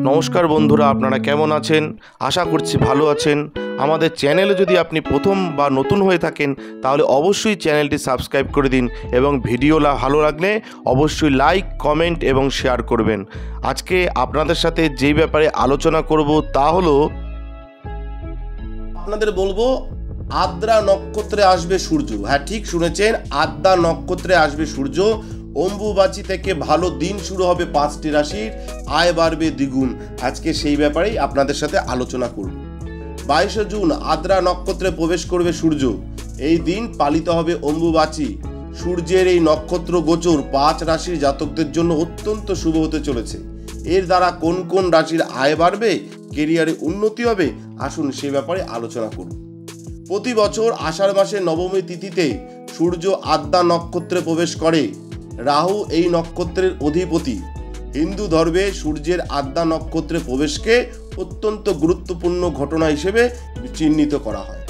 নমস্কার বন্ধুরা, আপনারা কেমন আছেন? আশা করছি ভালো আছেন। আমাদের চ্যানেলে যদি আপনি প্রথম বা নতুন হয়ে থাকেন তাহলে অবশ্যই চ্যানেলটি সাবস্ক্রাইব করে দিন এবং ভিডিও ভালো লাগলে অবশ্যই লাইক, কমেন্ট এবং শেয়ার করবেন। আজকে আপনাদের সাথে যেই ব্যাপারে আলোচনা করব তা হলো, আপনাদের বলবো আদ্রা নক্ষত্রে আসবে সূর্য। হ্যাঁ, ঠিক শুনেছেন, আদ্রা নক্ষত্রে আসবে সূর্য। অম্বুবাচী থেকে ভালো দিন শুরু হবে 5টি রাশির, আয় বাড়বে দ্বিগুণ। আজকে সেই ব্যাপারেই আপনাদের সাথে আলোচনা করব। 22শে জুন আদ্রা নক্ষত্রে প্রবেশ করবে সূর্য। এই দিন পালিত হবে অম্বুবাচী। সূর্যের এই নক্ষত্র গোচর 5 রাশির জাতকদের জন্য অত্যন্ত শুভ হতে চলেছে। এর দ্বারা কোন কোন রাশির আয় বাড়বে, কেরিয়ারে উন্নতি হবে, আসুন সে ব্যাপারে আলোচনা করব। প্রতি বছর আষাঢ় মাসের নবমী তিথিতে সূর্য আদ্রা নক্ষত্রে প্রবেশ করে। রাহু এই নক্ষত্রের অধিপতি। হিন্দু ধর্মে সূর্যের আদ্রা নক্ষত্রে প্রবেশকে অত্যন্ত গুরুত্বপূর্ণ ঘটনা হিসেবে চিহ্নিত করা হয়।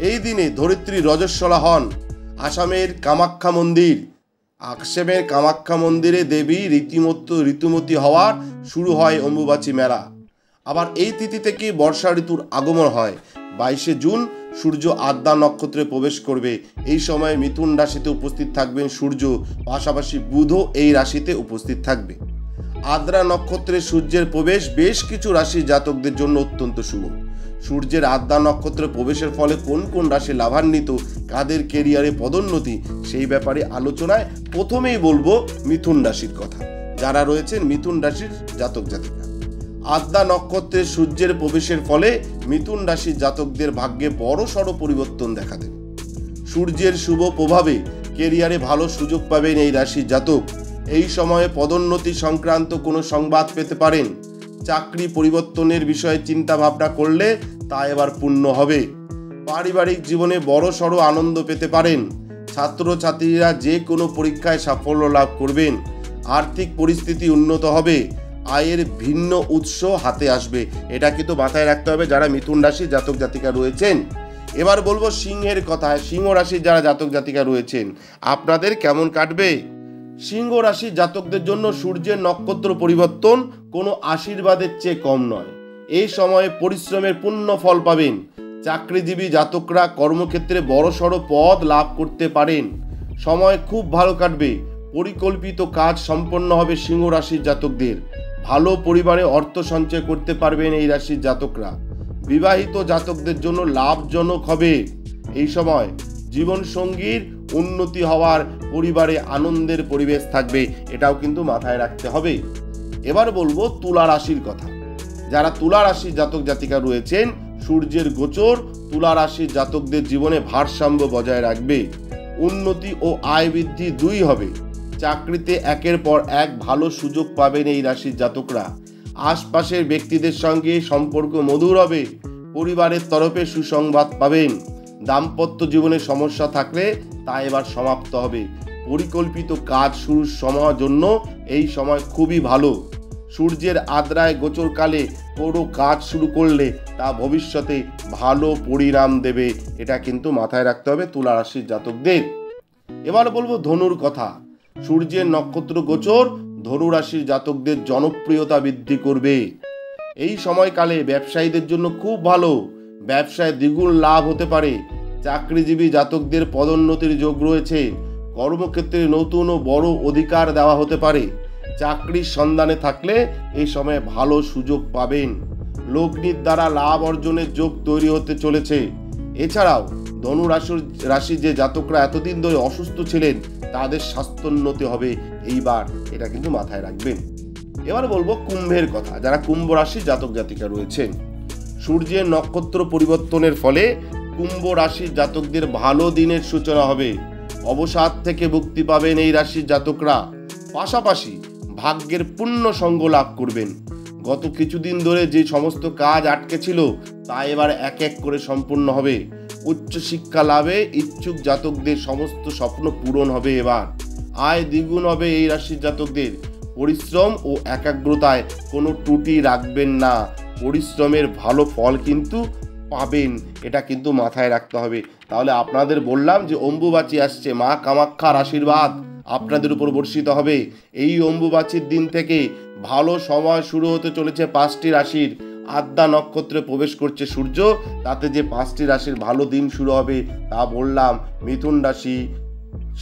এই দিনে ধরিত্রী রজস্বলা হন। আসামের কামাখ্যা মন্দিরে দেবী ঋতুমতী হওয়ার শুরু হয় অম্বুবাচী মেলা। আবার এই তিথি থেকে বর্ষা ঋতুর আগমন হয়। 22শে জুন সূর্য আদ্রা নক্ষত্রে প্রবেশ করবে। এই সময় মিথুন রাশিতে উপস্থিত থাকবেন সূর্য, পাশাপাশি বুধও এই রাশিতে উপস্থিত থাকবে। আদ্রা নক্ষত্রে সূর্যের প্রবেশ বেশ কিছু রাশির জাতকদের জন্য অত্যন্ত শুভ। সূর্যের আদ্রা নক্ষত্রে প্রবেশের ফলে কোন কোন রাশি লাভান্বিত, কাদের কেরিয়ারে পদোন্নতি, সেই ব্যাপারে আলোচনায় প্রথমেই বলবো মিথুন রাশির কথা। যারা রয়েছেন মিথুন রাশির জাতক জাতিকা, আদ্রা নক্ষত্রে সূর্যের প্রবেশের ফলে মিথুন রাশির জাতকদের ভাগ্যে বড় সড় পরিবর্তন দেখা দেবে। সূর্যের শুভ প্রভাবে কেরিয়ারে ভালো সুযোগ পাবেন এই রাশির জাতক। এই সময়ে পদোন্নতি সংক্রান্ত কোনো সংবাদ পেতে পারেন। চাকরি পরিবর্তনের বিষয়ে চিন্তা ভাবনা করলে তা এবার পূর্ণ হবে। পারিবারিক জীবনে বড় সড় আনন্দ পেতে পারেন। ছাত্রছাত্রীরা যে কোনো পরীক্ষায় সাফল্য লাভ করবেন। আর্থিক পরিস্থিতি উন্নত হবে। আয়ের ভিন্ন উৎস হাতে আসবে। এটা কিন্তু মাথায় রাখতে হবে যারা মিথুন রাশির জাতক জাতিকা রয়েছেন। এবার বলবো সিংহের কথা। সিংহ রাশির যারা জাতক জাতিকা রয়েছেন, আপনাদের কেমন কাটবে? সিংহ রাশির জাতকদের জন্য সূর্যের নক্ষত্র পরিবর্তন কোনো আশীর্বাদের চেয়ে কম নয়। এই সময়ে পরিশ্রমের পূর্ণ ফল পাবেন। চাকরিজীবী জাতকরা কর্মক্ষেত্রে বড়সড় পদ লাভ করতে পারেন। সময় খুব ভালো কাটবে। পরিকল্পিত কাজ সম্পন্ন হবে সিংহ রাশির জাতকদের। ভালো পরিবারে অর্থ সঞ্চয় করতে পারবেন এই রাশির জাতকরা। বিবাহিত জাতকদের জন্য লাভজনক হবে। এই সময় জীবনসঙ্গীর উন্নতি হওয়ার, পরিবারে আনন্দের পরিবেশ থাকবে, এটাও কিন্তু মাথায় রাখতে হবে। এবার বলবো তুলা রাশির কথা। যারা তুলা রাশির জাতক জাতিকা রয়েছেন, সূর্যের গোচর তুলা রাশির জাতকদের জীবনে ভারসাম্য বজায় রাখবে। উন্নতি ও আয় বৃদ্ধি দুই হবে। চাকরিতে একের পর এক ভালো সুযোগ পাবেন এই রাশির জাতকরা। আশপাশের ব্যক্তিদের সঙ্গে সম্পর্ক মধুর হবে। পরিবারের তরফে সুসংবাদ পাবেন। দাম্পত্য জীবনে সমস্যা থাকলে তা এবার সমাপ্ত হবে। পরিকল্পিত কাজ শুরুর সময়ের জন্য এই সময় খুবই ভালো। সূর্যের আদ্রায় গোচরকালে কোনো কাজ শুরু করলে তা ভবিষ্যতে ভালো পরিণাম দেবে। এটা কিন্তু মাথায় রাখতে হবে তুলা রাশির জাতকদের। এবার বলবো ধনুর কথা। সূর্যের নক্ষত্র গোচর ধনু রাশির জাতকদের জনপ্রিয়তা বৃদ্ধি করবে। এই সময়কালে ব্যবসায়ীদের জন্য খুব ভালো। ব্যবসায় দ্বিগুণ লাভ হতে পারে। চাকরিজীবী জাতকদের পদোন্নতির যোগ রয়েছে। কর্মক্ষেত্রে নতুন ও বড় অধিকার দেওয়া হতে পারে। চাকরির সন্ধানে থাকলে এই সময় ভালো সুযোগ পাবেন। লগ্নির দ্বারা লাভ অর্জনের যোগ তৈরি হতে চলেছে। এছাড়াও ধনু রাশির যে জাতকরা এতদিন ধরে অসুস্থ ছিলেন, তাদের স্বাস্থ্যোন্নতি হবে এইবার, এটা কিন্তু মাথায় রাখবেন। এবার বলবো কুম্ভের কথা। যারা কুম্ভ রাশির জাতক জাতিকা রয়েছেন, সূর্যের নক্ষত্র পরিবর্তনের ফলে কুম্ভ রাশির জাতকদের ভালো দিনের সূচনা হবে। অবসাদ থেকে মুক্তি পাবেন এই রাশির জাতকরা। পাশাপাশি ভাগ্যের পূর্ণ সঙ্গ লাভ করবেন। গত কিছুদিন ধরে যে সমস্ত কাজ আটকে ছিল তা এবার এক এক করে সম্পূর্ণ হবে। উচ্চশিক্ষা লাভে ইচ্ছুক জাতকদের সমস্ত স্বপ্ন পূরণ হবে। এবার আয় দ্বিগুণ হবে এই রাশির জাতকদের। পরিশ্রম ও একাগ্রতায় কোনো ত্রুটি রাখবেন না। পরিশ্রমের ভালো ফল কিন্তু পাবেন, এটা কিন্তু মাথায় রাখতে হবে। তাহলে আপনাদের বললাম যে অম্বুবাচী আসছে, মা কামাখ্যার আশীর্বাদ আপনাদের উপর বর্ষিত হবে। এই অম্বুবাচীর দিন থেকে ভালো সময় শুরু হতে চলেছে 5টি রাশির। আদ্যা নক্ষত্রে প্রবেশ করছে সূর্য, তাতে যে 5টি রাশির ভালো দিন শুরু হবে তা বললাম। মিথুন রাশি,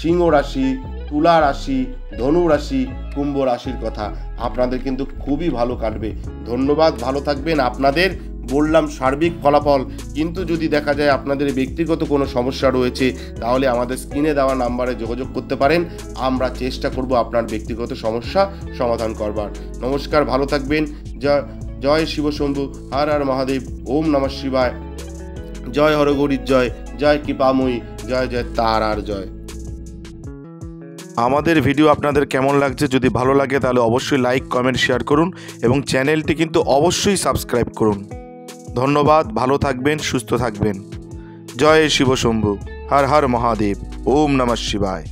সিংহ রাশি, তুলা রাশি, ধনু রাশি, কুম্ভ রাশির কথা। আপনাদের কিন্তু খুবই ভালো কাটবে। ধন্যবাদ, ভালো থাকবেন। আপনাদের বললাম সার্বিক ফলাফল, কিন্তু যদি দেখা যায় আপনাদের ব্যক্তিগত কোনো সমস্যা রয়েছে তাহলে আমাদের স্ক্রিনে দেওয়া নাম্বারে যোগাযোগ করতে পারেন। আমরা চেষ্টা করব আপনার ব্যক্তিগত সমস্যা সমাধান করবার। নমস্কার, ভালো থাকবেন। জয় শিব শম্ভু, হর হর মহাদেব, ওম নমঃ শিবায়, জয় হরগৌরীর জয়, জয় কৃপাময়ী, জয় জয় তারার জয়। আমাদের ভিডিও আপনাদের কেমন লাগছে? যদি ভালো লাগে তাহলে অবশ্যই লাইক, কমেন্ট, শেয়ার করুন এবং চ্যানেলটি কিন্তু অবশ্যই সাবস্ক্রাইব করুন। ধন্যবাদ, ভালো থাকবেন, সুস্থ থাকবেন। জয় শিব শম্ভু, হর হর মহাদেব, ওম নমঃ শিবায়।